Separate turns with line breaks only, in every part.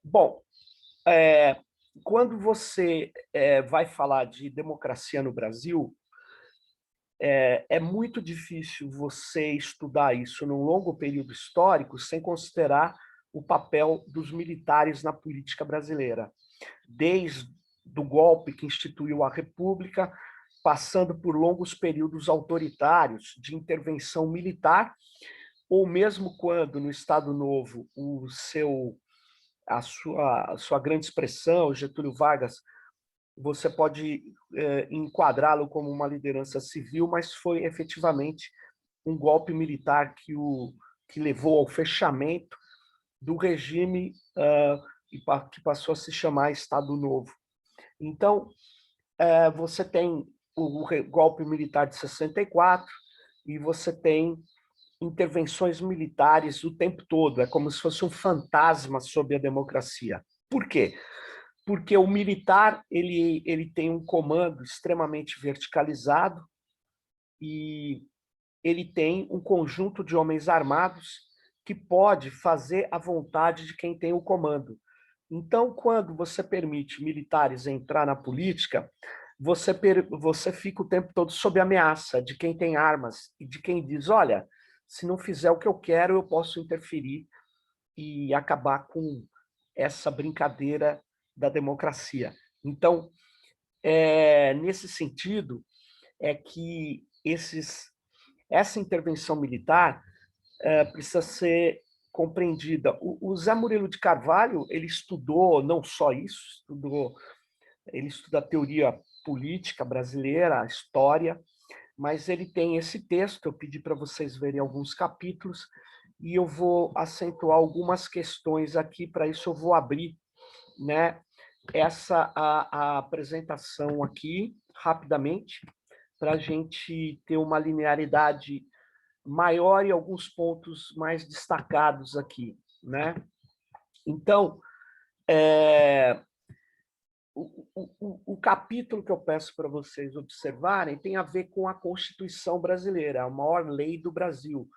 Bom, é, quando você vai falar de democracia no Brasil, é muito difícil você estudar isso num longo período histórico sem considerar o papel dos militares na política brasileira, desde o golpe que instituiu a República, passando por longos períodos autoritários de intervenção militar, ou mesmo quando, no Estado Novo, a sua grande expressão, Getúlio Vargas, você pode enquadrá-lo como uma liderança civil, mas foi efetivamente um golpe militar que levou ao fechamento do regime que passou a se chamar Estado Novo. Então, você tem o golpe militar de 64 e você tem intervenções militares o tempo todo, é como se fosse um fantasma sobre a democracia. Por quê? Porque o militar ele tem um comando extremamente verticalizado e ele tem um conjunto de homens armados que pode fazer a vontade de quem tem o comando. Então, quando você permite militares entrar na política, você fica o tempo todo sob ameaça de quem tem armas e de quem diz, olha, se não fizer o que eu quero, eu posso interferir e acabar com essa brincadeira da democracia. Então, nesse sentido, é que essa intervenção militar precisa ser compreendida. O Zé Murilo de Carvalho, ele estudou não só isso, ele estuda a teoria política brasileira, a história, mas ele tem esse texto, eu pedi para vocês verem alguns capítulos, e eu vou acentuar algumas questões aqui, para isso eu vou abrir, né, a apresentação aqui, rapidamente, para a gente ter uma linearidade maior e alguns pontos mais destacados aqui, né? Então, o capítulo que eu peço para vocês observarem tem a ver com a Constituição brasileira, a maior lei do Brasil,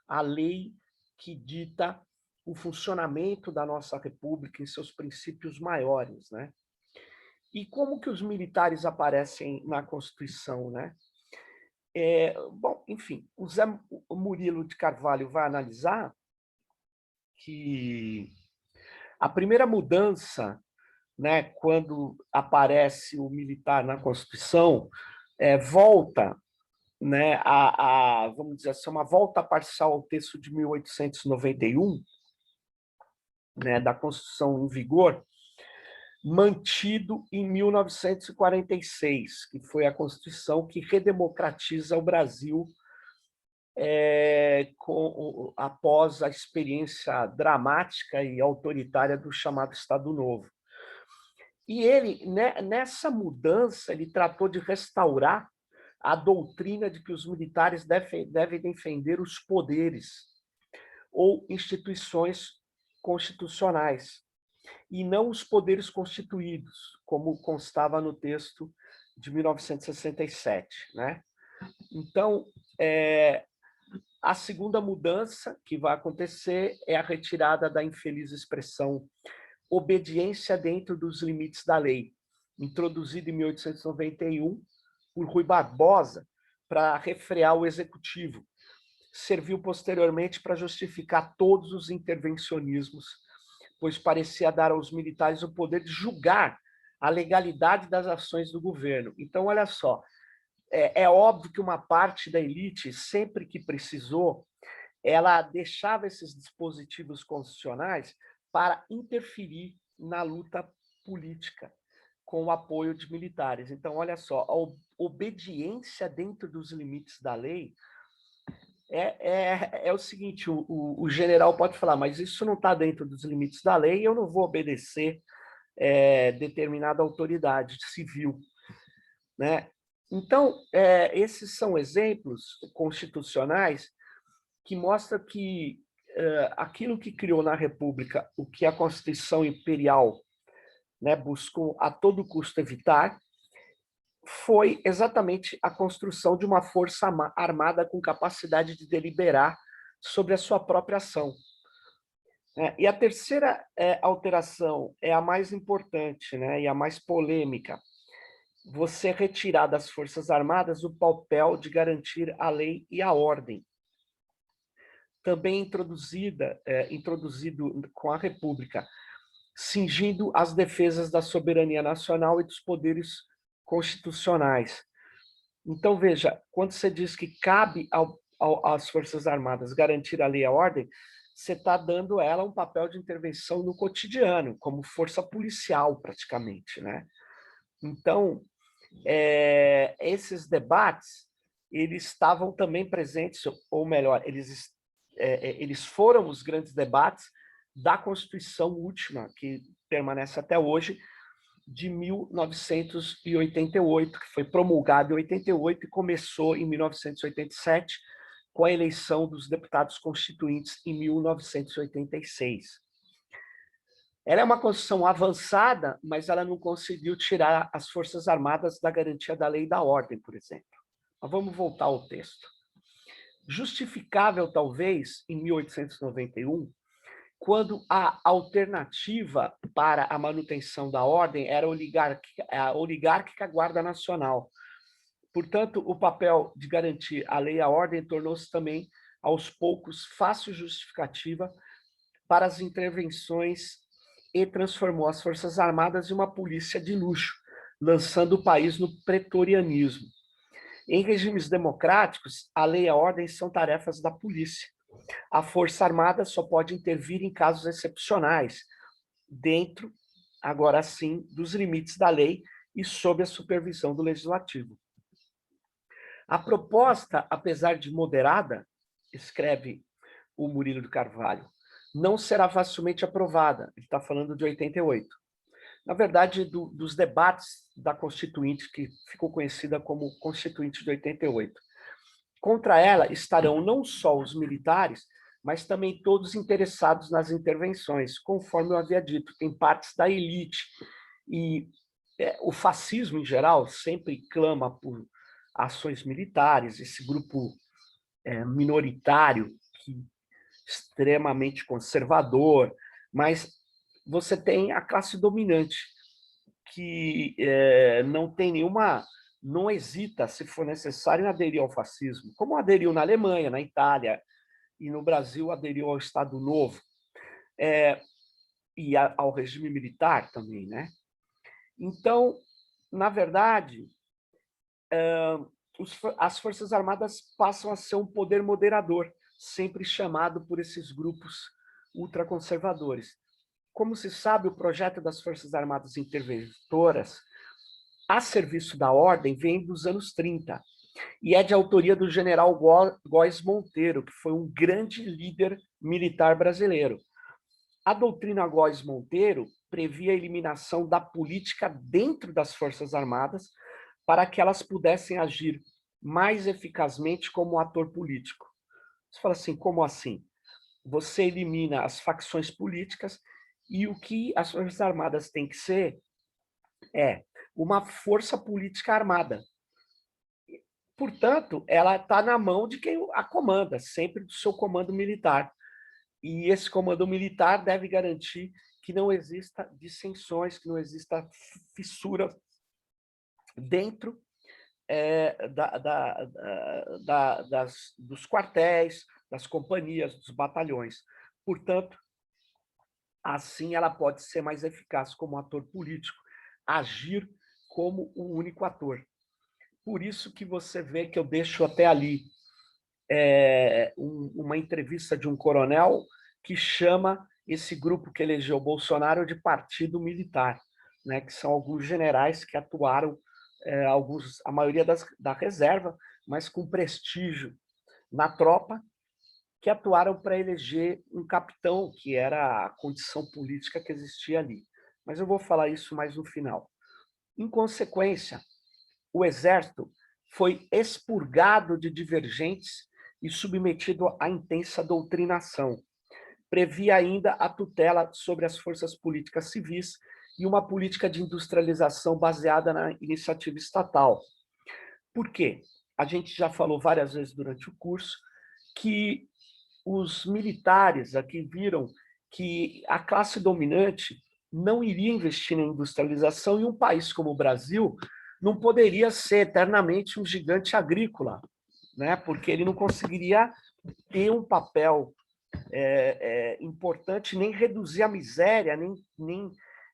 a lei que dita o funcionamento da nossa República em seus princípios maiores, né? E como que os militares aparecem na Constituição, né? Bom, enfim, o Zé Murilo de Carvalho vai analisar que a primeira mudança, né, quando aparece o militar na Constituição, volta, né, vamos dizer assim, uma volta parcial ao texto de 1891, né, da Constituição em vigor, mantido em 1946, que foi a Constituição que redemocratiza o Brasil após a experiência dramática e autoritária do chamado Estado Novo. E ele, né, nessa mudança, ele tratou de restaurar a doutrina de que os militares devem defender os poderes ou instituições constitucionais, e não os poderes constituídos, como constava no texto de 1967, né? Então, a segunda mudança que vai acontecer é a retirada da infeliz expressão obediência dentro dos limites da lei, introduzida em 1891 por Rui Barbosa para refrear o executivo. Serviu posteriormente para justificar todos os intervencionismos, pois parecia dar aos militares o poder de julgar a legalidade das ações do governo. Então, olha só, é óbvio que uma parte da elite, sempre que precisou, ela deixava esses dispositivos constitucionais para interferir na luta política com o apoio de militares. Então, olha só, a obediência dentro dos limites da lei é o seguinte, o general pode falar, mas isso não está dentro dos limites da lei, eu não vou obedecer determinada autoridade civil, né? Então, esses são exemplos constitucionais que mostram que aquilo que criou na República, o que a Constituição Imperial, né, buscou a todo custo evitar, foi exatamente a construção de uma força armada com capacidade de deliberar sobre a sua própria ação. E a terceira alteração é a mais importante, né, e a mais polêmica. Você retirar das Forças Armadas o papel de garantir a lei e a ordem. Também introduzido com a República, cingindo as defesas da soberania nacional e dos poderes constitucionais. Então, veja, quando você diz que cabe às Forças Armadas garantir a lei e a ordem, você está dando a ela um papel de intervenção no cotidiano, como força policial, praticamente, né? Então, esses debates, eles estavam também presentes, ou melhor, eles foram os grandes debates da Constituição última, que permanece até hoje, de 1988, que foi promulgada em 88 e começou em 1987, com a eleição dos deputados constituintes em 1986. Ela é uma Constituição avançada, mas ela não conseguiu tirar as Forças Armadas da garantia da lei e da ordem, por exemplo. Mas vamos voltar ao texto. Justificável, talvez, em 1891, quando a alternativa para a manutenção da ordem era a oligárquica Guarda Nacional. Portanto, o papel de garantir a lei e a ordem tornou-se também, aos poucos, fácil justificativa para as intervenções e transformou as Forças Armadas em uma polícia de luxo, lançando o país no pretorianismo. Em regimes democráticos, a lei e a ordem são tarefas da polícia. A Força Armada só pode intervir em casos excepcionais, dentro, agora sim, dos limites da lei e sob a supervisão do Legislativo. A proposta, apesar de moderada, escreve o Murilo de Carvalho, não será facilmente aprovada. Ele está falando de 88. Na verdade, dos debates da Constituinte, que ficou conhecida como Constituinte de 88. Contra ela estarão não só os militares, mas também todos interessados nas intervenções, conforme eu havia dito, tem partes da elite. E o fascismo, em geral, sempre clama por ações militares, esse grupo minoritário, extremamente conservador, mas você tem a classe dominante, que não hesita, se for necessário, em aderir ao fascismo, como aderiu na Alemanha, na Itália, e no Brasil aderiu ao Estado Novo, e ao regime militar também, né? Então, na verdade, as Forças Armadas passam a ser um poder moderador, sempre chamado por esses grupos ultraconservadores. Como se sabe, o projeto das Forças Armadas Interventoras a serviço da ordem vem dos anos 30 e é de autoria do general Góes Monteiro, que foi um grande líder militar brasileiro. A doutrina Góes Monteiro previa a eliminação da política dentro das Forças Armadas para que elas pudessem agir mais eficazmente como ator político. Você fala assim, como assim? Você elimina as facções políticas e o que as Forças Armadas têm que ser é uma força política armada. Portanto, ela está na mão de quem a comanda, sempre do seu comando militar. E esse comando militar deve garantir que não exista dissensões, que não exista fissura dentro dos quartéis, das companhias, dos batalhões. Portanto, assim ela pode ser mais eficaz como ator político, agir como um único ator. Por isso que você vê que eu deixo até ali uma entrevista de um coronel que chama esse grupo que elegeu Bolsonaro de partido militar, né, que são alguns generais que atuaram, a maioria da reserva, mas com prestígio na tropa, que atuaram para eleger um capitão, que era a condição política que existia ali. Mas eu vou falar isso mais no final. Em consequência, o Exército foi expurgado de divergentes e submetido à intensa doutrinação. Previa ainda a tutela sobre as forças políticas civis e uma política de industrialização baseada na iniciativa estatal. Por quê? A gente já falou várias vezes durante o curso que os militares aqui viram que a classe dominante não iria investir na industrialização e um país como o Brasil não poderia ser eternamente um gigante agrícola, né? Porque ele não conseguiria ter um papel importante, nem reduzir a miséria,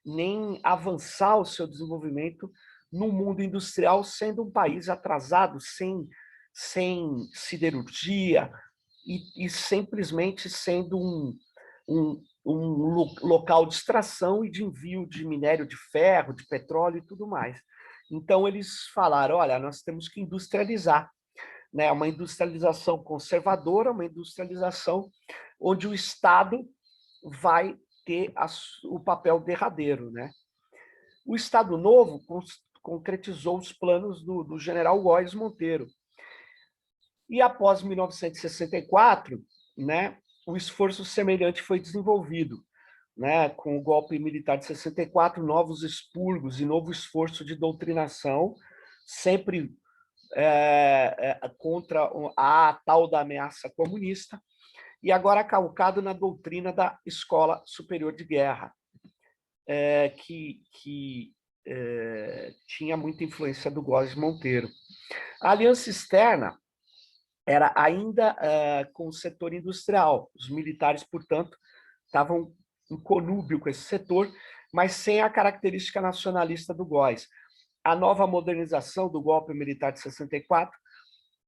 nem avançar o seu desenvolvimento no mundo industrial, sendo um país atrasado, sem siderurgia e simplesmente sendo um local de extração e de envio de minério de ferro, de petróleo e tudo mais. Então, eles falaram, olha, nós temos que industrializar, né? Uma industrialização conservadora, uma industrialização onde o Estado vai ter o papel derradeiro, né? O Estado Novo concretizou os planos do general Góes Monteiro. E após 1964, né, um esforço semelhante foi desenvolvido, né, com o golpe militar de 64, novos expurgos e novo esforço de doutrinação, sempre contra a tal da ameaça comunista, e agora calcado na doutrina da Escola Superior de Guerra, que tinha muita influência do Góes Monteiro. A aliança externa era ainda com o setor industrial. Os militares, portanto, estavam em conúbio com esse setor, mas sem a característica nacionalista do Góes. A nova modernização do golpe militar de 64,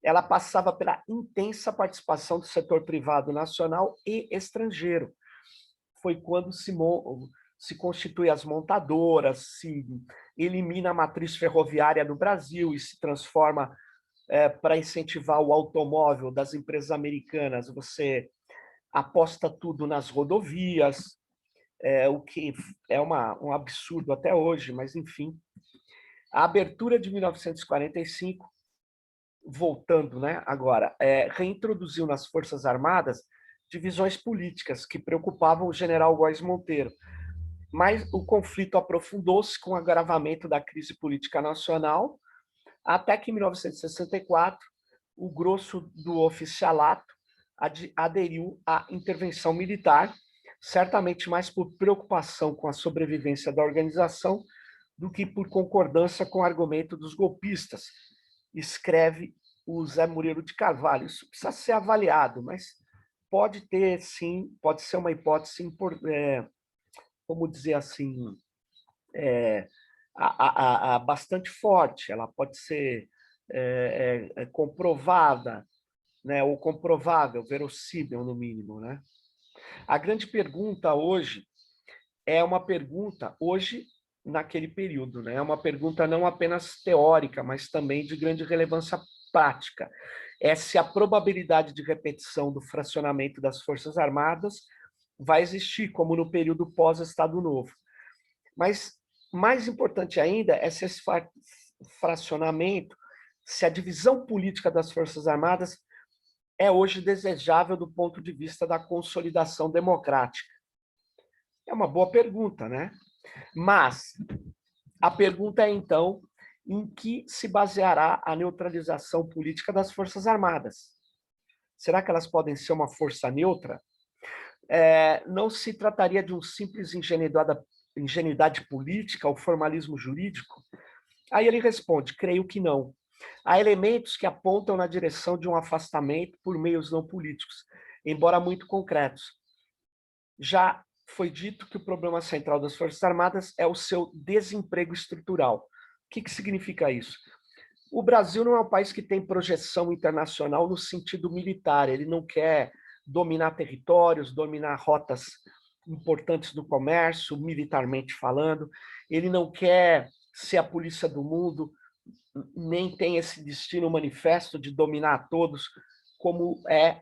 ela passava pela intensa participação do setor privado nacional e estrangeiro. Foi quando se constituem as montadoras, se elimina a matriz ferroviária no Brasil e se transforma para incentivar o automóvel das empresas americanas. Você aposta tudo nas rodovias, o que é um absurdo até hoje, mas enfim. A abertura de 1945, voltando, né, agora, reintroduziu nas Forças Armadas divisões políticas que preocupavam o general Góes Monteiro. Mas o conflito aprofundou-se com o agravamento da crise política nacional, até que em 1964, o grosso do oficialato aderiu à intervenção militar, certamente mais por preocupação com a sobrevivência da organização do que por concordância com o argumento dos golpistas, escreve o Zé Murilo de Carvalho. Isso precisa ser avaliado, mas pode ter, sim, pode ser uma hipótese, como dizer assim, bastante forte, ela pode ser comprovada, né, ou comprovável, verossímil, no mínimo, né? A grande pergunta hoje é uma pergunta, hoje, naquele período, né? É uma pergunta não apenas teórica, mas também de grande relevância prática. É se a probabilidade de repetição do fracionamento das Forças Armadas vai existir, como no período pós-Estado Novo. Mas mais importante ainda é se esse fracionamento, se a divisão política das Forças Armadas é hoje desejável do ponto de vista da consolidação democrática. É uma boa pergunta, né? Mas a pergunta é, então, em que se baseará a neutralização política das Forças Armadas? Será que elas podem ser uma força neutra? Não se trataria de um simples ingenuidade política ou formalismo jurídico? Aí ele responde, creio que não. Há elementos que apontam na direção de um afastamento por meios não políticos, embora muito concretos. Já foi dito que o problema central das Forças Armadas é o seu desemprego estrutural. O que significa isso? O Brasil não é um país que tem projeção internacional no sentido militar, ele não quer dominar territórios, dominar rotas importantes do comércio, militarmente falando, ele não quer ser a polícia do mundo, nem tem esse destino manifesto de dominar a todos, como é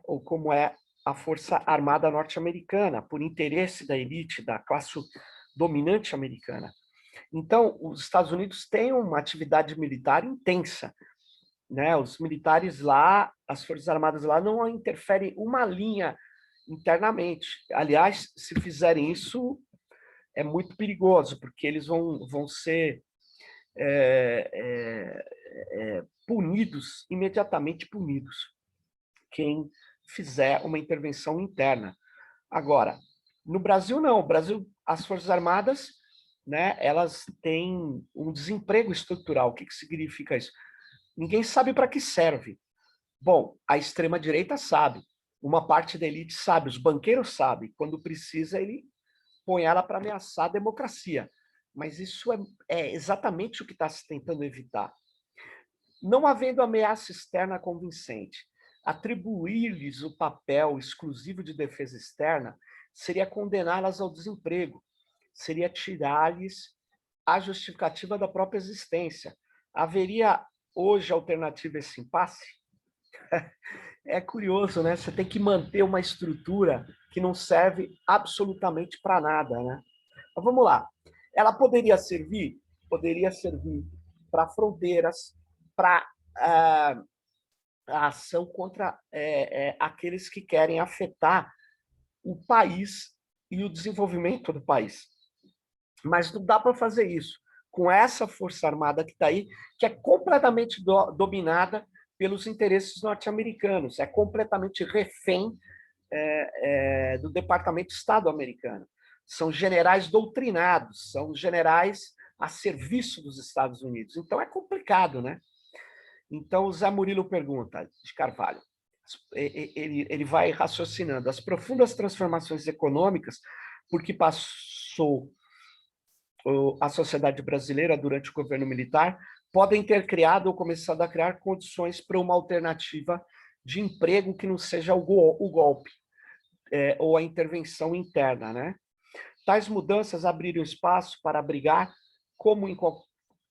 a Força Armada norte-americana, por interesse da elite, da classe dominante americana. Então, os Estados Unidos têm uma atividade militar intensa, né? Os militares lá, as Forças Armadas lá, não interferem uma linha internamente. Aliás, se fizerem isso, é muito perigoso, porque eles vão ser punidos, imediatamente punidos, quem fizer uma intervenção interna. Agora, No Brasil, não. No Brasil, as Forças Armadas, né, elas têm um desemprego estrutural. O que significa isso? Ninguém sabe para que serve. Bom, a extrema-direita sabe, uma parte da elite sabe, os banqueiros sabem. Quando precisa, ele põe ela para ameaçar a democracia. Mas isso é exatamente o que está se tentando evitar. Não havendo ameaça externa convincente, atribuir-lhes o papel exclusivo de defesa externa seria condená-las ao desemprego, seria tirar-lhes a justificativa da própria existência. Haveria hoje alternativa a esse impasse? É curioso, né? Você tem que manter uma estrutura que não serve absolutamente para nada, né? Mas vamos lá. Ela poderia servir? Poderia servir para fronteiras, para a ação contra aqueles que querem afetar o país e o desenvolvimento do país. Mas não dá para fazer isso com essa força armada que está aí, que é completamente dominada pelos interesses norte-americanos, é completamente refém do Departamento de Estado americano. São generais doutrinados, são generais a serviço dos Estados Unidos. Então é complicado, né? Então o Zé Murilo pergunta, de Carvalho, ele vai raciocinando, as profundas transformações econômicas por que passou a sociedade brasileira durante o governo militar podem ter criado ou começado a criar condições para uma alternativa de emprego que não seja o golpe ou a intervenção interna, né? Tais mudanças abriram espaço para abrigar, como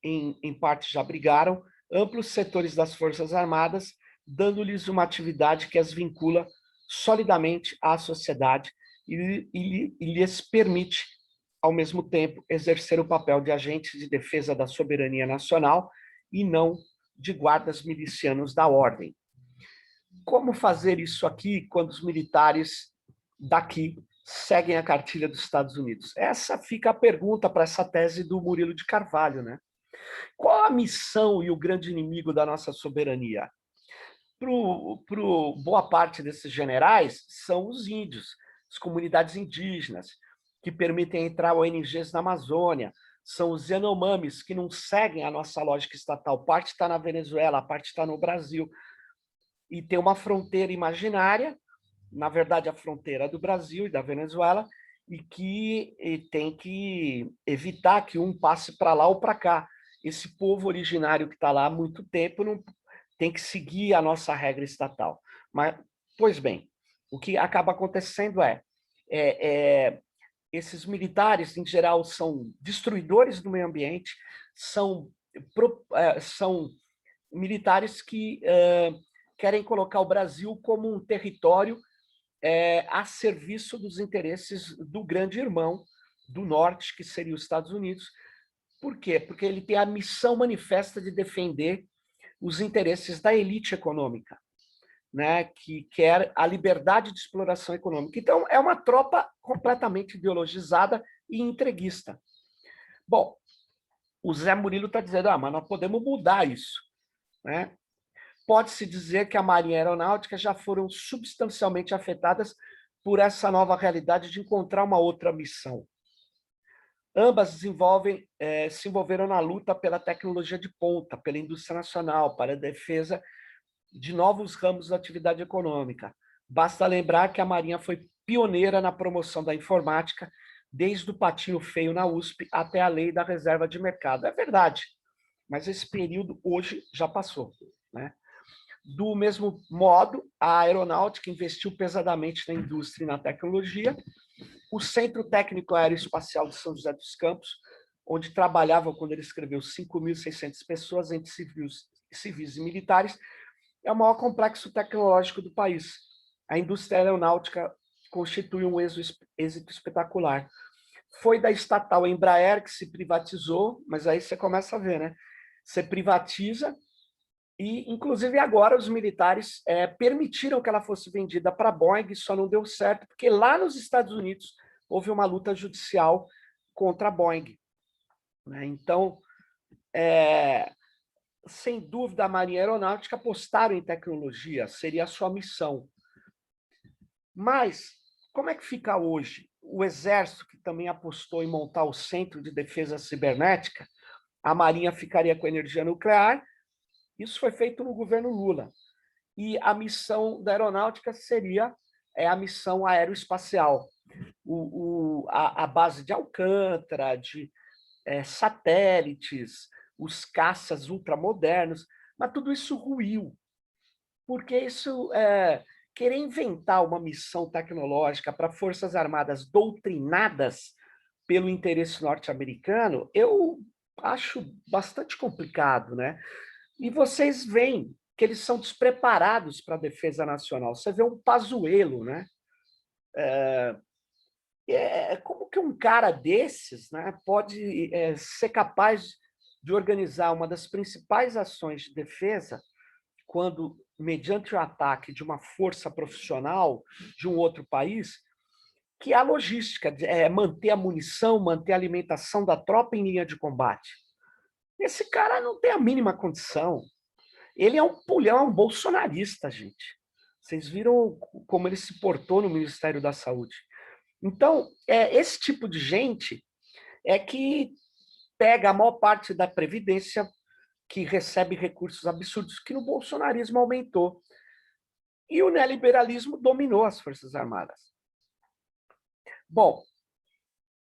em parte já abrigaram, amplos setores das Forças Armadas, dando-lhes uma atividade que as vincula solidamente à sociedade e lhes permite, ao mesmo tempo, exercer o papel de agentes de defesa da soberania nacional e não de guardas milicianos da ordem. Como fazer isso aqui quando os militares daqui seguem a cartilha dos Estados Unidos? Essa fica a pergunta para essa tese do Murilo de Carvalho, né? Qual a missão e o grande inimigo da nossa soberania? Para boa parte desses generais, são os índios, as comunidades indígenas, que permitem entrar ONGs na Amazônia, são os Yanomamis, que não seguem a nossa lógica estatal. Parte está na Venezuela, a parte está no Brasil. E tem uma fronteira imaginária, na verdade, a fronteira do Brasil e da Venezuela, e que tem que evitar que um passe para lá ou para cá. Esse povo originário que está lá há muito tempo não tem que seguir a nossa regra estatal. Mas, pois bem, o que acaba acontecendo esses militares, em geral, são destruidores do meio ambiente, são militares que querem colocar o Brasil como um território a serviço dos interesses do grande irmão do norte, que seria os Estados Unidos. Por quê? Porque ele tem a missão manifesta de defender os interesses da elite econômica, né, que quer a liberdade de exploração econômica. Então, é uma tropa completamente ideologizada e entreguista. Bom, o Zé Murilo está dizendo, mas nós podemos mudar isso, né? Pode-se dizer que a Marinha Aeronáutica já foram substancialmente afetadas por essa nova realidade de encontrar uma outra missão. Ambas se envolveram na luta pela tecnologia de ponta, pela indústria nacional, para a defesa de novos ramos da atividade econômica. Basta lembrar que a Marinha foi pioneira na promoção da informática, desde o patinho feio na USP até a lei da reserva de mercado. É verdade, mas esse período hoje já passou, né? Do mesmo modo, a aeronáutica investiu pesadamente na indústria e na tecnologia. O Centro Técnico Aeroespacial de São José dos Campos, onde trabalhavam, quando ele escreveu, 5.600 pessoas, entre civis e militares, é o maior complexo tecnológico do país. A indústria aeronáutica constitui um êxito espetacular. Foi da estatal Embraer que se privatizou, mas aí você começa a ver, né? Você privatiza e, inclusive, agora os militares permitiram que ela fosse vendida para a Boeing, só não deu certo, porque lá nos Estados Unidos houve uma luta judicial contra a Boeing, né? Então, sem dúvida, a Marinha Aeronáutica apostaram em tecnologia, seria a sua missão. Mas, como é que fica hoje? o Exército, que também apostou em montar o Centro de Defesa Cibernética, a Marinha ficaria com energia nuclear. Isso foi feito no governo Lula. E a missão da aeronáutica seria a missão aeroespacial. A base de Alcântara, de satélites, os caças ultramodernos, mas tudo isso ruiu, porque isso querer inventar uma missão tecnológica para forças armadas doutrinadas pelo interesse norte-americano, eu acho bastante complicado, né? E vocês veem que eles são despreparados para a defesa nacional. Você vê um Pazuello, né? Como que um cara desses, né, pode ser capaz de organizar uma das principais ações de defesa quando, mediante o ataque de uma força profissional de um outro país, que a logística é manter a munição, manter a alimentação da tropa em linha de combate? Esse cara não tem a mínima condição. Ele é um pulhão, é um bolsonarista, gente. Vocês viram como ele se portou no Ministério da Saúde. Então, esse tipo de gente é que pega a maior parte da Previdência, que recebe recursos absurdos, que no bolsonarismo aumentou. E o neoliberalismo dominou as Forças Armadas. Bom,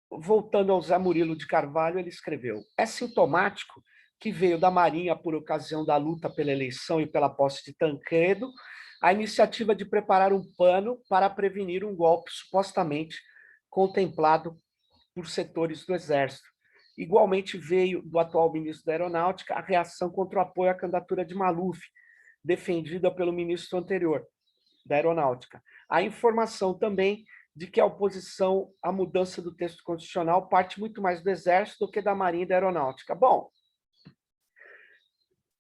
voltando ao Zé Murilo de Carvalho, ele escreveu: é sintomático que veio da Marinha, por ocasião da luta pela eleição e pela posse de Tancredo, a iniciativa de preparar um plano para prevenir um golpe supostamente contemplado por setores do Exército. Igualmente veio do atual ministro da Aeronáutica a reação contra o apoio à candidatura de Maluf, defendida pelo ministro anterior da Aeronáutica. A informação também de que a oposição à mudança do texto constitucional parte muito mais do Exército do que da Marinha e da Aeronáutica. Bom,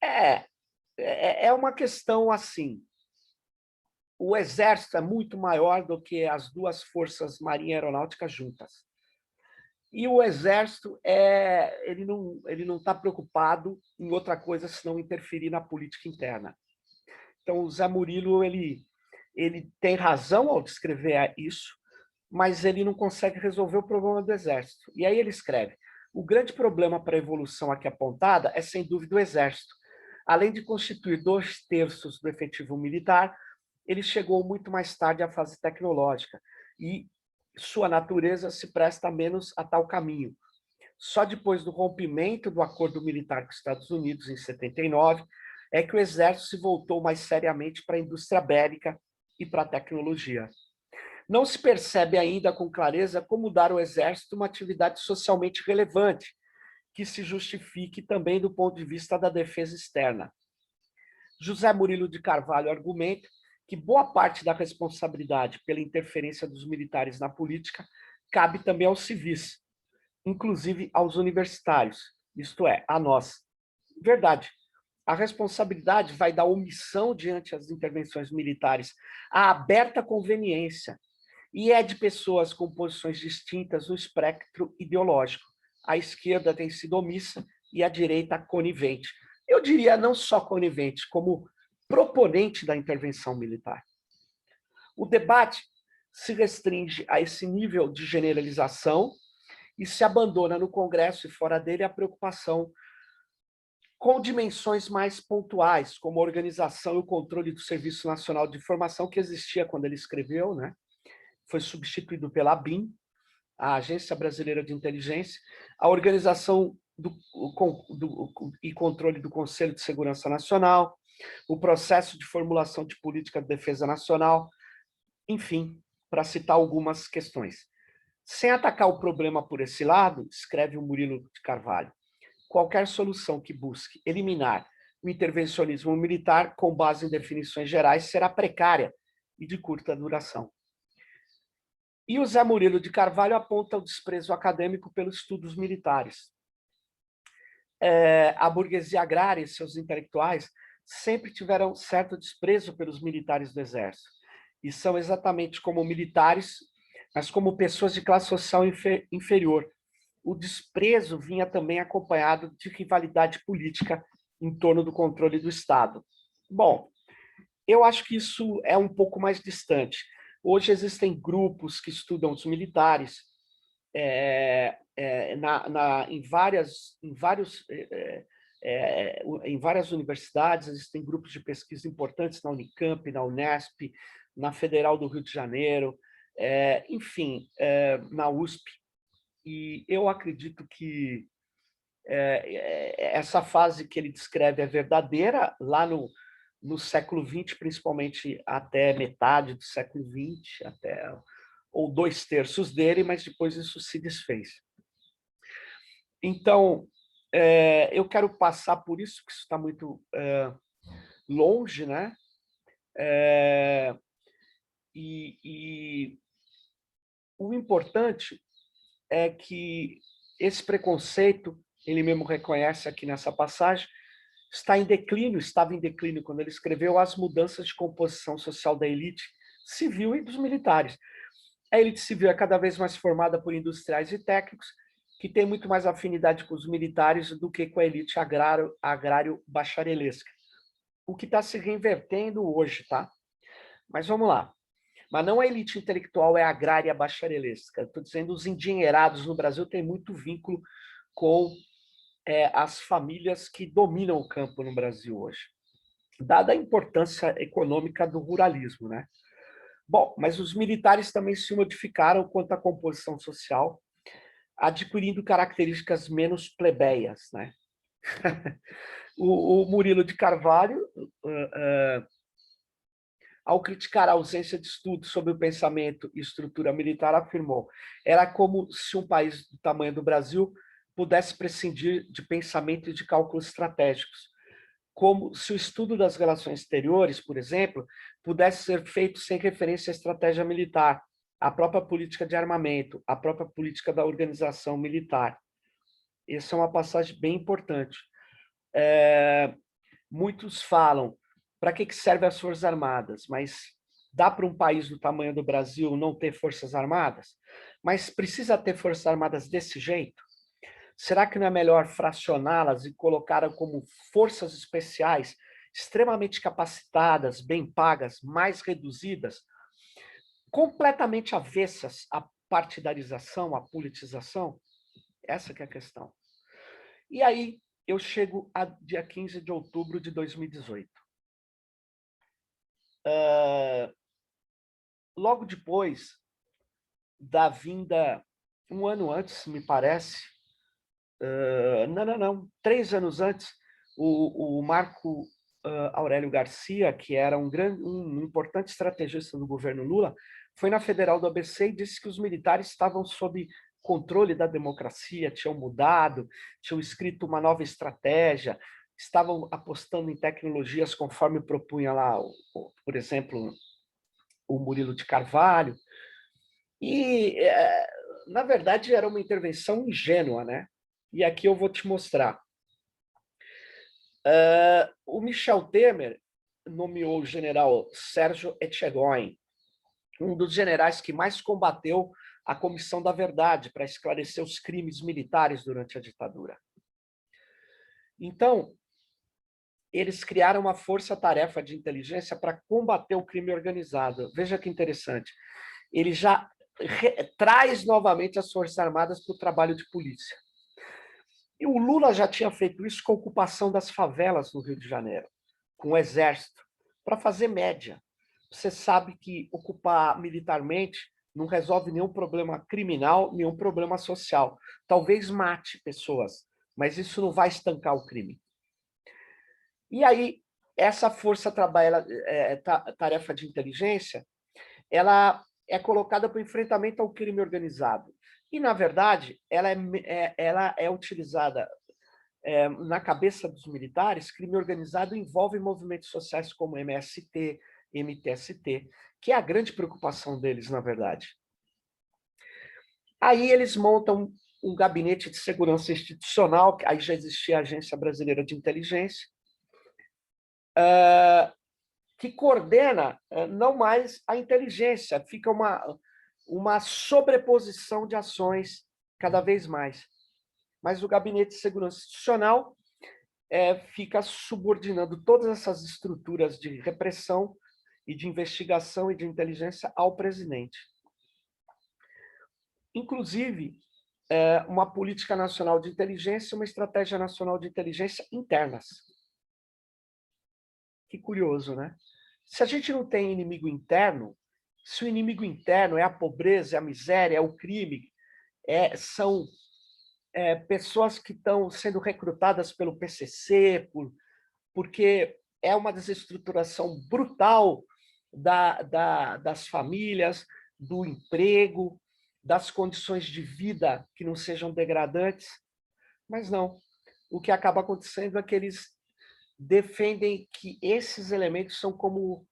é uma questão assim. O Exército é muito maior do que as duas forças Marinha e Aeronáutica juntas. E o Exército ele não está preocupado em outra coisa senão interferir na política interna. Então, o Zé Murilo ele tem razão ao descrever isso, mas ele não consegue resolver o problema do Exército. E aí ele escreve: o grande problema para a evolução aqui apontada é, sem dúvida, o Exército. Além de constituir 2/3 do efetivo militar, ele chegou muito mais tarde à fase tecnológica e sua natureza se presta menos a tal caminho. Só depois do rompimento do acordo militar com os Estados Unidos, em 79, é que o Exército se voltou mais seriamente para a indústria bélica e para a tecnologia. Não se percebe ainda com clareza como dar ao Exército uma atividade socialmente relevante, que se justifique também do ponto de vista da defesa externa. José Murilo de Carvalho argumenta que boa parte da responsabilidade pela interferência dos militares na política cabe também aos civis, inclusive aos universitários, isto é, a nós. Verdade. A responsabilidade vai da omissão diante das intervenções militares à aberta conveniência, e é de pessoas com posições distintas no espectro ideológico. A esquerda tem sido omissa e a direita conivente. Eu diria não só conivente, como proponente da intervenção militar. O debate se restringe a esse nível de generalização e se abandona no Congresso e fora dele a preocupação com dimensões mais pontuais, como a organização e o controle do Serviço Nacional de Informação, que existia quando ele escreveu, né? Foi substituído pela ABIN, a Agência Brasileira de Inteligência, a organização e controle do Conselho de Segurança Nacional, o processo de formulação de política de defesa nacional, enfim, para citar algumas questões. Sem atacar o problema por esse lado, escreve o Murilo de Carvalho, qualquer solução que busque eliminar o intervencionismo militar com base em definições gerais será precária e de curta duração. E o Zé Murilo de Carvalho aponta o desprezo acadêmico pelos estudos militares. A burguesia agrária e seus intelectuais sempre tiveram certo desprezo pelos militares do Exército. E são exatamente como militares, mas como pessoas de classe social inferior. O desprezo vinha também acompanhado de rivalidade política em torno do controle do Estado. Bom, eu acho que isso é um pouco mais distante. Hoje existem grupos que estudam os militares em várias universidades, existem grupos de pesquisa importantes na Unicamp, na Unesp, na Federal do Rio de Janeiro, enfim, na USP. E eu acredito que essa fase que ele descreve é verdadeira lá no século XX, principalmente até metade do século XX, ou 2/3 dele, mas depois isso se desfez. Então, eu quero passar por isso, porque isso está muito longe, né? E o importante é que esse preconceito, ele mesmo reconhece aqui nessa passagem, está em declínio, estava em declínio quando ele escreveu As Mudanças de Composição Social da Elite Civil e dos Militares. A elite civil é cada vez mais formada por industriais e técnicos, que têm muito mais afinidade com os militares do que com a elite agrário-bacharelesca. O que está se reinvertendo hoje, tá? Mas vamos lá. Mas não a elite intelectual é agrária bacharelesca. Estou dizendo os endinheirados no Brasil têm muito vínculo com as famílias que dominam o campo no Brasil hoje, dada a importância econômica do ruralismo, né? Bom, mas os militares também se modificaram quanto à composição social, adquirindo características menos plebeias, né? O Murilo de Carvalho, ao criticar a ausência de estudos sobre o pensamento e estrutura militar, afirmou: era como se um país do tamanho do Brasil pudesse prescindir de pensamento e de cálculos estratégicos, como se o estudo das relações exteriores, por exemplo, pudesse ser feito sem referência à estratégia militar, à própria política de armamento, à própria política da organização militar. Essa é uma passagem bem importante. Muitos falam, para que servem as Forças Armadas? Mas dá para um país do tamanho do Brasil não ter Forças Armadas? Mas precisa ter Forças Armadas desse jeito? Será que não é melhor fracioná-las e colocá-las como forças especiais, extremamente capacitadas, bem pagas, mais reduzidas, completamente avessas à partidarização, à politização? Essa que é a questão. E aí eu chego a dia 15 de outubro de 2018. Logo depois da vinda, um ano antes, me parece, não, 3 anos antes, o Marco Aurélio Garcia, que era um importante estrategista do governo Lula, foi na Federal do ABC e disse que os militares estavam sob controle da democracia, tinham mudado, tinham escrito uma nova estratégia, estavam apostando em tecnologias conforme propunha lá, por exemplo, o Murilo de Carvalho. E, na verdade, era uma intervenção ingênua, né? E aqui eu vou te mostrar. O Michel Temer nomeou o general Sérgio Etchegóin, um dos generais que mais combateu a Comissão da Verdade para esclarecer os crimes militares durante a ditadura. Então, eles criaram uma força-tarefa de inteligência para combater o crime organizado. Veja que interessante. Ele já traz novamente as Forças Armadas para o trabalho de polícia. E o Lula já tinha feito isso com a ocupação das favelas no Rio de Janeiro, com o exército, para fazer média. Você sabe que ocupar militarmente não resolve nenhum problema criminal, nenhum problema social. Talvez mate pessoas, mas isso não vai estancar o crime. E aí, essa força-tarefa de inteligência, ela é colocada para o enfrentamento ao crime organizado. E, na verdade, ela é utilizada na cabeça dos militares. Crime organizado envolve movimentos sociais como MST, MTST, que é a grande preocupação deles, na verdade. Aí eles montam um gabinete de segurança institucional, aí já existia a Agência Brasileira de Inteligência, que coordena não mais a inteligência, fica uma sobreposição de ações cada vez mais. Mas o Gabinete de Segurança Institucional fica subordinando todas essas estruturas de repressão e de investigação e de inteligência ao presidente. Inclusive, uma política nacional de inteligência e uma estratégia nacional de inteligência internas. Que curioso, né? Se a gente não tem inimigo interno, se o inimigo interno é a pobreza, é a miséria, é o crime, são pessoas que estão sendo recrutadas pelo PCC, porque é uma desestruturação brutal das famílias, do emprego, das condições de vida que não sejam degradantes, mas não. O que acaba acontecendo é que eles defendem que esses elementos são como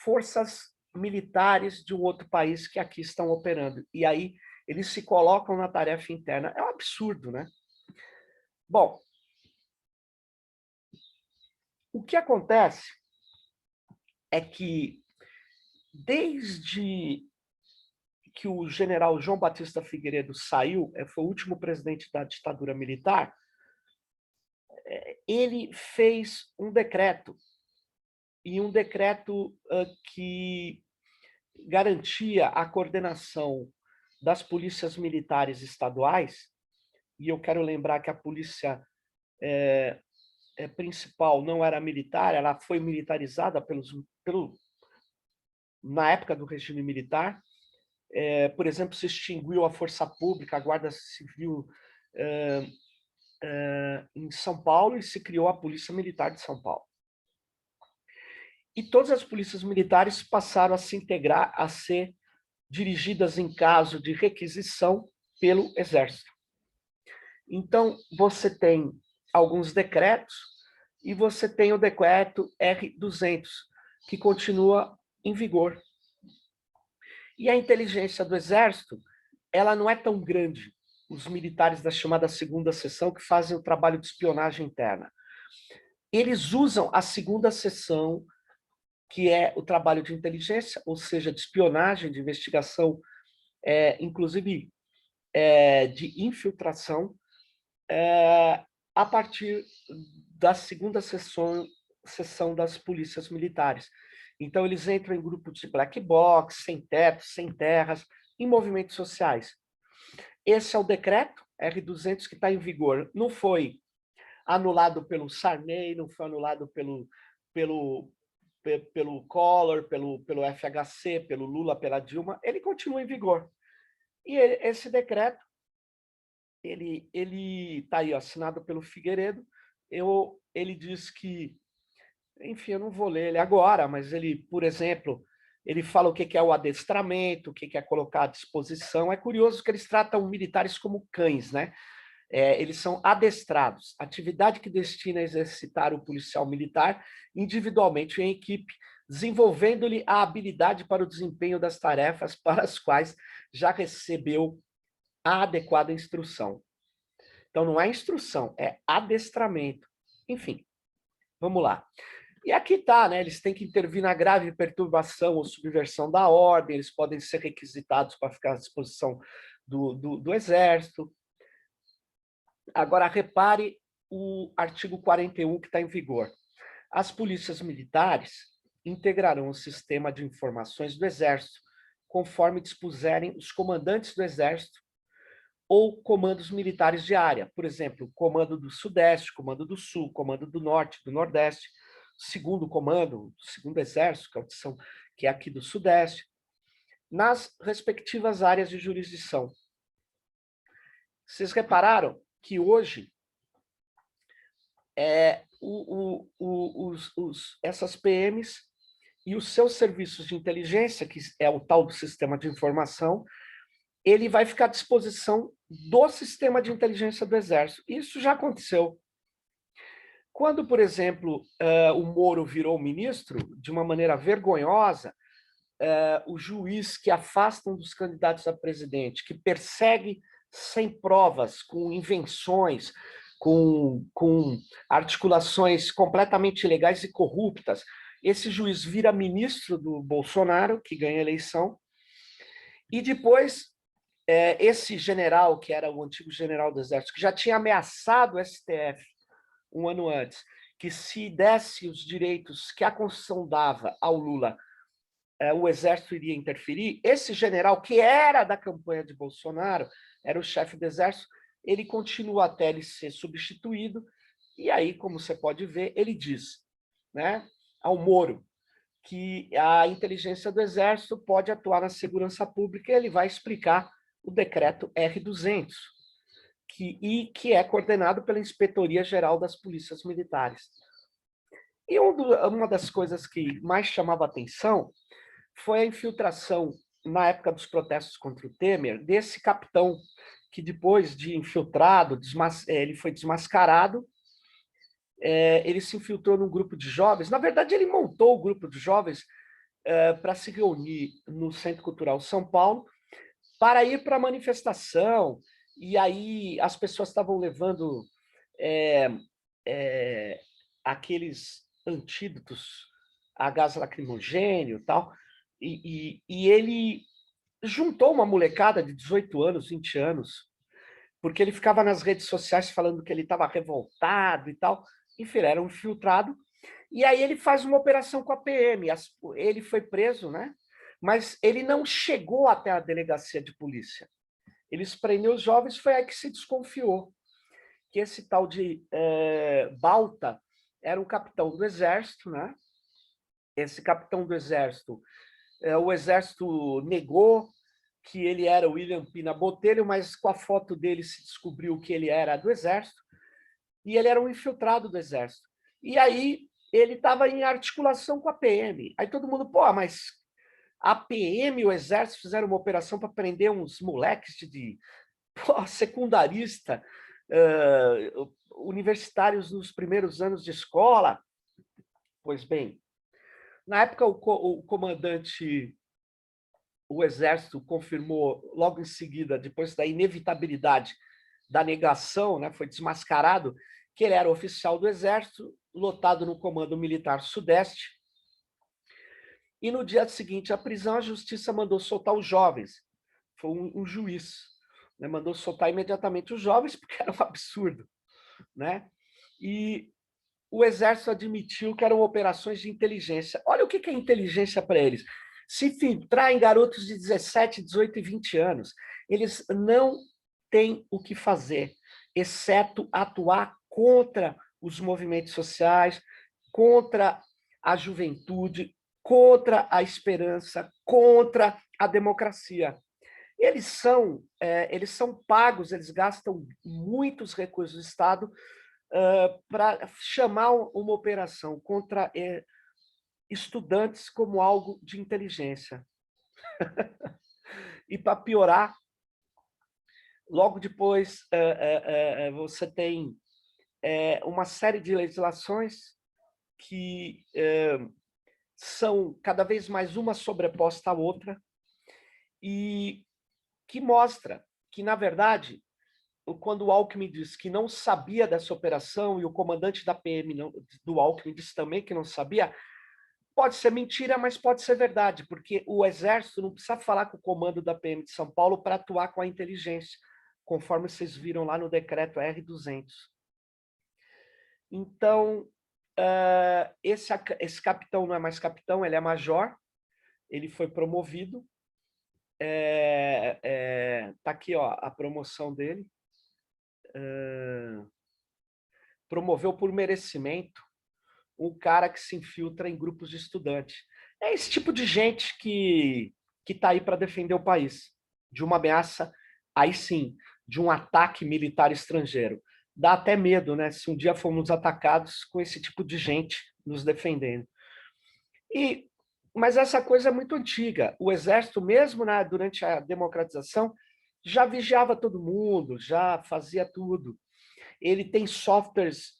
forças militares de um outro país que aqui estão operando. E aí eles se colocam na tarefa interna. É um absurdo, né? Bom, o que acontece é que, desde que o general João Batista Figueiredo saiu, foi o último presidente da ditadura militar, ele fez um decreto, e um decreto que garantia a coordenação das polícias militares estaduais, e eu quero lembrar que a polícia principal não era militar, ela foi militarizada na época do regime militar. Por exemplo, se extinguiu a Força Pública, a Guarda Civil em São Paulo, e se criou a Polícia Militar de São Paulo. E todas as polícias militares passaram a se integrar, a ser dirigidas em caso de requisição pelo Exército. Então, você tem alguns decretos e você tem o decreto R200, que continua em vigor. E a inteligência do Exército, ela não é tão grande. Os militares da chamada segunda seção, que fazem o trabalho de espionagem interna. Eles usam a segunda seção, que é o trabalho de inteligência, ou seja, de espionagem, de investigação, inclusive de infiltração, a partir da segunda seção das polícias militares. Então, eles entram em grupos de black box, sem teto, sem terras, em movimentos sociais. Esse é o decreto R200 que está em vigor. Não foi anulado pelo Sarney, não foi anulado pelo Collor, pelo FHC, pelo Lula, pela Dilma. Ele continua em vigor. E esse decreto, ele está aí, assinado pelo Figueiredo. Ele diz que, enfim, eu não vou ler ele agora, mas ele, por exemplo, ele fala o que é o adestramento, o que é colocar à disposição. É curioso que eles tratam militares como cães, né? Eles são adestrados, atividade que destina a exercitar o policial militar individualmente em equipe, desenvolvendo-lhe a habilidade para o desempenho das tarefas para as quais já recebeu a adequada instrução. Então, não é instrução, é adestramento. Enfim, vamos lá. E aqui está, né? Eles têm que intervir na grave perturbação ou subversão da ordem, eles podem ser requisitados para ficar à disposição do Exército. Agora, repare o artigo 41 que está em vigor. As polícias militares integrarão o sistema de informações do Exército, conforme dispuserem os comandantes do Exército ou comandos militares de área. Por exemplo, comando do Sudeste, comando do Sul, comando do Norte, do Nordeste, segundo comando, segundo Exército, que é aqui do Sudeste, nas respectivas áreas de jurisdição. Vocês repararam que hoje essas PMs e os seus serviços de inteligência, que é o tal do sistema de informação, ele vai ficar à disposição do sistema de inteligência do Exército. Isso já aconteceu. Quando, por exemplo, o Moro virou ministro, de uma maneira vergonhosa, o juiz que afasta um dos candidatos a presidente, que persegue sem provas, com invenções, com articulações completamente ilegais e corruptas, esse juiz vira ministro do Bolsonaro, que ganha a eleição, e depois esse general, que era o antigo general do Exército, que já tinha ameaçado o STF um ano antes, que se desse os direitos que a Constituição dava ao Lula o exército iria interferir. Esse general, que era da campanha de Bolsonaro, era o chefe do exército, ele continua até ele ser substituído, e aí, como você pode ver, ele diz, né, ao Moro, que a inteligência do exército pode atuar na segurança pública, e ele vai explicar o decreto R200, que é coordenado pela Inspetoria Geral das Polícias Militares. E uma das coisas que mais chamava atenção foi a infiltração, na época dos protestos contra o Temer, desse capitão, que depois de infiltrado, ele foi desmascarado, ele se infiltrou num grupo de jovens. Na verdade, ele montou o grupo de jovens para se reunir no Centro Cultural São Paulo, para ir para a manifestação, e aí as pessoas estavam levando aqueles antídotos a gás lacrimogênio e tal, e ele juntou uma molecada de 18 anos, 20 anos, porque ele ficava nas redes sociais falando que ele estava revoltado e tal. Enfim, era um infiltrado. E aí ele faz uma operação com a PM. Ele foi preso, né? Mas ele não chegou até a delegacia de polícia. Eles prendeu os jovens, foi aí que se desconfiou que esse tal de Balta era um capitão do exército, né? Esse capitão do exército, o exército negou que ele era o William Pina Botelho, mas com a foto dele se descobriu que ele era do exército, e ele era um infiltrado do exército. E aí ele estava em articulação com a PM. Aí todo mundo, pô, mas a PM e o exército fizeram uma operação para prender uns moleques de secundarista, universitários nos primeiros anos de escola. Pois bem, na época o comandante, o exército confirmou logo em seguida, depois da inevitabilidade da negação, né, foi desmascarado, que ele era oficial do exército, lotado no Comando Militar Sudeste. E no dia seguinte à prisão, a justiça mandou soltar os jovens. Foi um juiz, né, mandou soltar imediatamente os jovens, porque era um absurdo, né? E o exército admitiu que eram operações de inteligência. Olha o que é inteligência para eles. Se filtrar em garotos de 17, 18 e 20 anos, eles não têm o que fazer, exceto atuar contra os movimentos sociais, contra a juventude, contra a esperança, contra a democracia. Eles são pagos, eles gastam muitos recursos do Estado para chamar uma operação contra estudantes como algo de inteligência. E para piorar, logo depois você tem uma série de legislações que são cada vez mais uma sobreposta à outra e que mostra que, na verdade, quando o Alckmin disse que não sabia dessa operação e o comandante da PM do Alckmin disse também que não sabia, pode ser mentira, mas pode ser verdade, porque o Exército não precisa falar com o comando da PM de São Paulo para atuar com a inteligência, conforme vocês viram lá no decreto R200. Então, esse capitão não é mais capitão, ele é major, ele foi promovido. Tá aqui, ó, a promoção dele. Promoveu por merecimento um cara que se infiltra em grupos de estudantes. É esse tipo de gente que está aí para defender o país de uma ameaça, aí sim, de um ataque militar estrangeiro. Dá até medo, né? Se um dia formos atacados com esse tipo de gente nos defendendo. Mas essa coisa é muito antiga. O exército, mesmo durante a democratização, já vigiava todo mundo, já fazia tudo. Ele tem softwares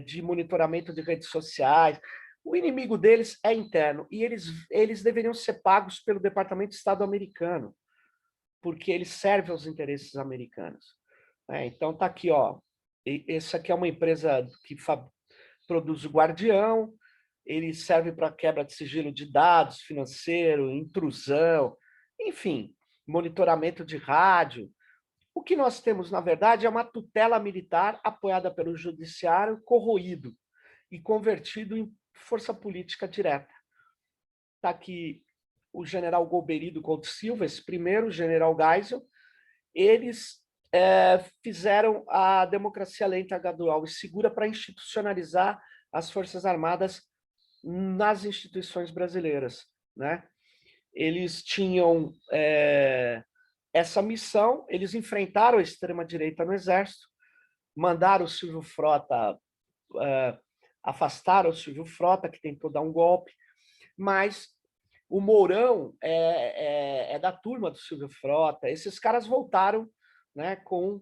de monitoramento de redes sociais. O inimigo deles é interno e eles deveriam ser pagos pelo Departamento de Estado americano, porque eles servem aos interesses americanos. Então tá aqui, ó. Essa aqui é uma empresa que produz o Guardião. Ele serve para quebra de sigilo de dados, financeiro, intrusão, enfim, monitoramento de rádio. O que nós temos, na verdade, é uma tutela militar apoiada pelo judiciário, corroído e convertido em força política direta. Está aqui o general Golbery Couto Silva, esse primeiro, o general Geisel, eles fizeram a democracia lenta, gradual e segura para institucionalizar as Forças Armadas nas instituições brasileiras, né? Eles tinham essa missão, eles enfrentaram a extrema-direita no Exército, mandaram o Silvio Frota, afastaram o Silvio Frota, que tentou dar um golpe, mas o Mourão é da turma do Silvio Frota. Esses caras voltaram, né, com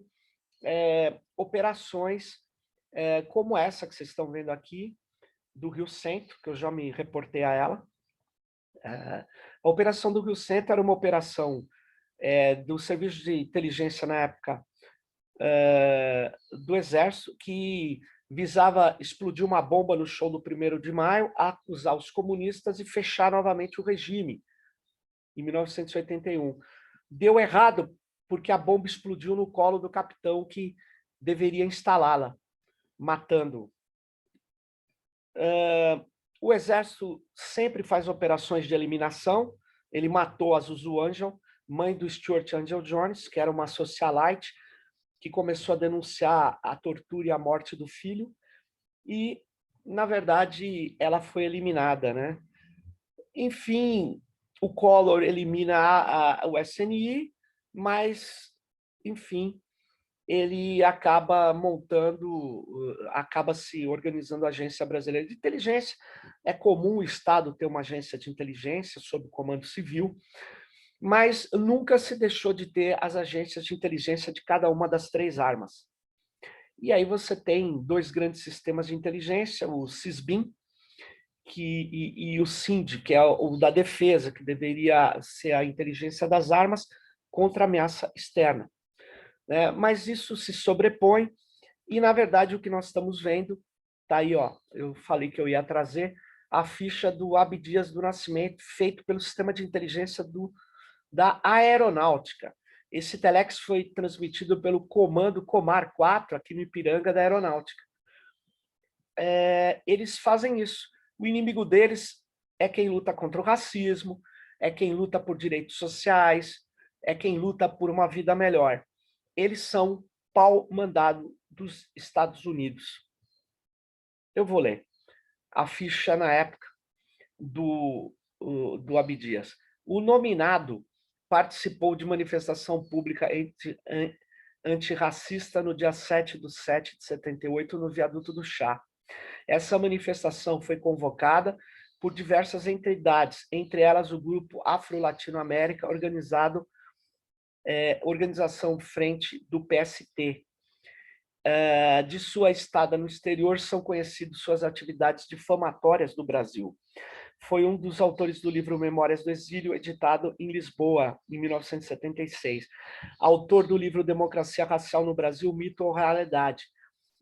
operações como essa que vocês estão vendo aqui, do Rio Centro, que eu já me reportei a ela. A operação do Rio Centro era uma operação do Serviço de Inteligência, na época, do Exército, que visava explodir uma bomba no show do 1º de maio, acusar os comunistas e fechar novamente o regime, em 1981. Deu errado, porque a bomba explodiu no colo do capitão que deveria instalá-la, matando-o. O Exército sempre faz operações de eliminação. Ele matou a Zuzu Angel, mãe do Stuart Angel Jones, que era uma socialite, que começou a denunciar a tortura e a morte do filho, e, na verdade, ela foi eliminada, né? Enfim, o Collor elimina o SNI, mas, enfim, ele acaba acaba se organizando a Agência Brasileira de Inteligência. É comum o Estado ter uma agência de inteligência sob comando civil, mas nunca se deixou de ter as agências de inteligência de cada uma das 3 armas. E aí você tem 2 grandes sistemas de inteligência, o SISBIN e o SIND, que é o da defesa, que deveria ser a inteligência das armas contra ameaça externa. Mas isso se sobrepõe, e, na verdade, o que nós estamos vendo, está aí, ó, eu falei que eu ia trazer a ficha do Abdias do Nascimento, feito pelo sistema de inteligência da aeronáutica. Esse telex foi transmitido pelo comando Comar 4, aqui no Ipiranga, da aeronáutica. Eles fazem isso. O inimigo deles é quem luta contra o racismo, é quem luta por direitos sociais, é quem luta por uma vida melhor. Eles são pau-mandado dos Estados Unidos. Eu vou ler a ficha na época do Abdias. O nominado participou de manifestação pública antirracista no dia 7/7 de 78, no Viaduto do Chá. Essa manifestação foi convocada por diversas entidades, entre elas o Grupo Afro-Latino-América, Organização Frente do PST. De sua estada no exterior, são conhecidas suas atividades difamatórias no Brasil. Foi um dos autores do livro Memórias do Exílio, editado em Lisboa, em 1976. Autor do livro Democracia Racial no Brasil, Mito ou Realidade,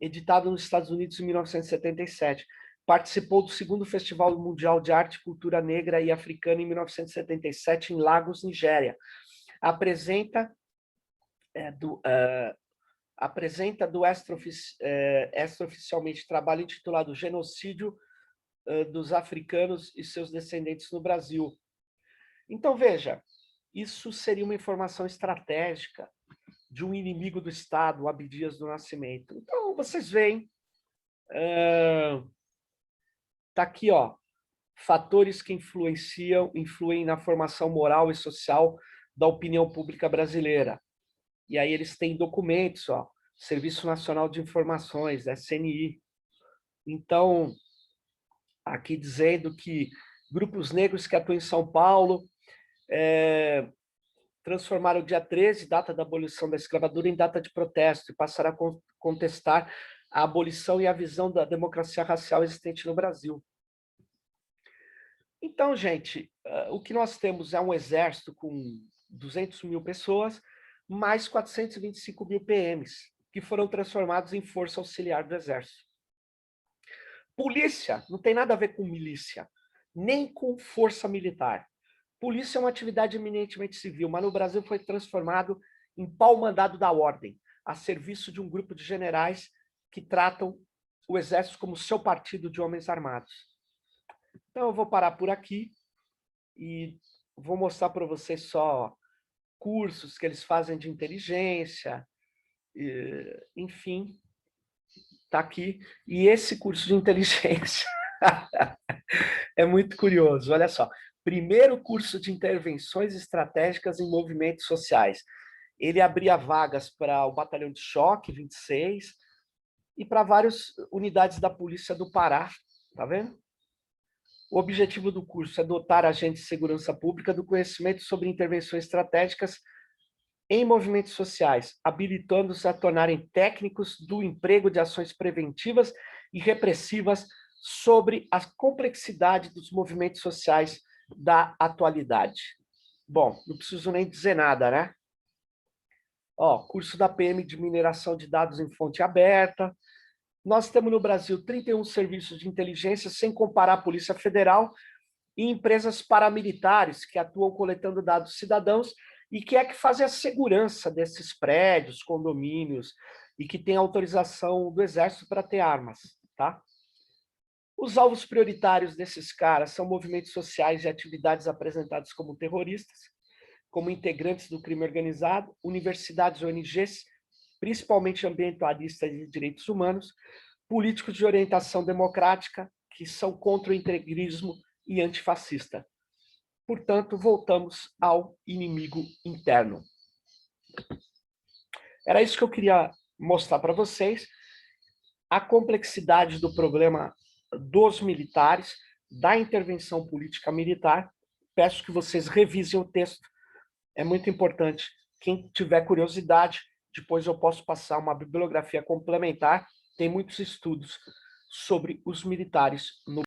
editado nos Estados Unidos em 1977. Participou do 2º Festival Mundial de Arte e Cultura Negra e Africana em 1977, em Lagos, Nigéria. Apresenta extraoficialmente trabalho intitulado Genocídio dos Africanos e seus Descendentes no Brasil. Então, veja, isso seria uma informação estratégica de um inimigo do Estado, o Abdias do Nascimento. Então, vocês veem, está aqui, ó, fatores que influem na formação moral e social da opinião pública brasileira. E aí eles têm documentos, ó, Serviço Nacional de Informações, SNI. Então, aqui dizendo que grupos negros que atuam em São Paulo transformaram o dia 13, data da abolição da escravatura, em data de protesto e passaram a contestar a abolição e a visão da democracia racial existente no Brasil. Então, gente, o que nós temos é um exército com 200 mil pessoas, mais 425 mil PMs, que foram transformados em força auxiliar do exército. Polícia não tem nada a ver com milícia, nem com força militar. Polícia é uma atividade eminentemente civil, mas no Brasil foi transformado em pau-mandado da ordem, a serviço de um grupo de generais que tratam o exército como seu partido de homens armados. Então eu vou parar por aqui e vou mostrar para vocês só cursos que eles fazem de inteligência, enfim, tá aqui. E esse curso de inteligência é muito curioso, olha só. Primeiro curso de intervenções estratégicas em movimentos sociais. Ele abria vagas para o Batalhão de Choque 26 e para várias unidades da Polícia do Pará, tá vendo? O objetivo do curso é dotar agentes de segurança pública do conhecimento sobre intervenções estratégicas em movimentos sociais, habilitando-os a tornarem técnicos do emprego de ações preventivas e repressivas sobre a complexidade dos movimentos sociais da atualidade. Bom, não preciso nem dizer nada, né? Ó, curso da PM de mineração de dados em fonte aberta. Nós temos no Brasil 31 serviços de inteligência, sem comparar a Polícia Federal e empresas paramilitares que atuam coletando dados cidadãos e que fazem a segurança desses prédios, condomínios, e que tem autorização do Exército para ter armas, tá? Os alvos prioritários desses caras são movimentos sociais e atividades apresentadas como terroristas, como integrantes do crime organizado, universidades, ONGs, principalmente ambientalistas e de direitos humanos, políticos de orientação democrática, que são contra o integrismo e antifascista. Portanto, voltamos ao inimigo interno. Era isso que eu queria mostrar para vocês, a complexidade do problema dos militares, da intervenção política militar. Peço que vocês revisem o texto, é muito importante. Quem tiver curiosidade, depois eu posso passar uma bibliografia complementar, tem muitos estudos sobre os militares no